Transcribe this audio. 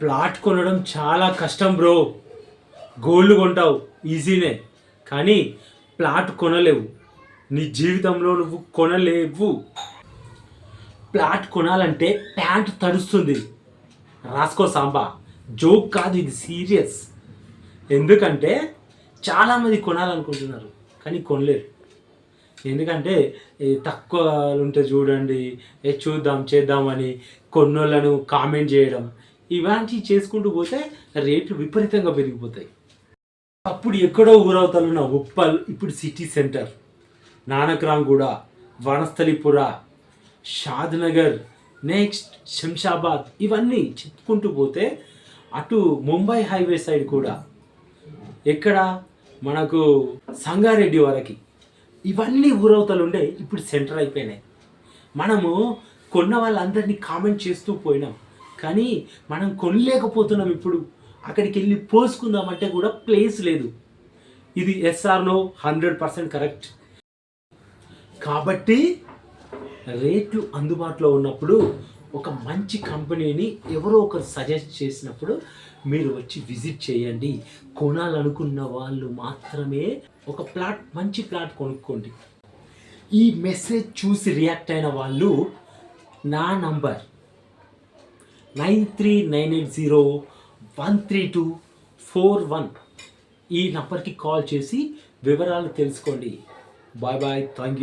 Plot కొనడం చాలా కష్టం బ్రో. గోల్డ్ కొంటావు ఈజీనే, కానీ ప్లాట్ కొనలేవు. నీ జీవితంలో నువ్వు కొనలేవు. ప్లాట్ కొనాలంటే ప్యాంట్ తడుస్తుంది. రాసుకో సాంబా, జోక్ కాదు ఇది, సీరియస్. ఎందుకంటే చాలామంది కొనాలనుకుంటున్నారు కానీ కొనలేరు. ఎందుకంటే తక్కువ ఉంటే చూడండి, చూద్దాం చేద్దామని కొన్నోళ్ళను కామెంట్ చేయడం, ఇలాంటివి చేసుకుంటూ పోతే రేట్లు విపరీతంగా పెరిగిపోతాయి. అప్పుడు ఎక్కడో ఊరవతలున్న ఉప్పల్ ఇప్పుడు city centre, Nanakramguda, Vanasthalipura, Shadnagar, next Shamshabad, ఇవన్నీ చెప్పుకుంటూ పోతే అటు ముంబై హైవే సైడ్ కూడా ఎక్కడ మనకు సంగారెడ్డి వరకు ఇవన్నీ ఊరవతలు ఉండే ఇప్పుడు సెంటర్ అయిపోయినాయి. మనము కొన్న వాళ్ళందరినీ కామెంట్ చేస్తూ పోయినాం, కానీ మనం కొనలేకపోతున్నాం. ఇప్పుడు అక్కడికి వెళ్ళి పోసుకుందామంటే కూడా ప్లేస్ లేదు. ఇది ఎస్ఆర్ నో 100% కరెక్ట్. కాబట్టి రేట్లు అందుబాటులో ఉన్నప్పుడు ఒక మంచి కంపెనీని ఎవరో ఒకరు సజెస్ట్ చేసినప్పుడు మీరు వచ్చి విజిట్ చేయండి. కొనాలనుకున్న వాళ్ళు మాత్రమే ఒక మంచి ప్లాట్ కొనుక్కోండి. ఈ మెసేజ్ చూసి రియాక్ట్ అయిన వాళ్ళు నా నంబర్ 9398013241 ఈ నంబర్కి కాల్ చేసి వివరాలు తెలుసుకోండి. Bye bye, thank you.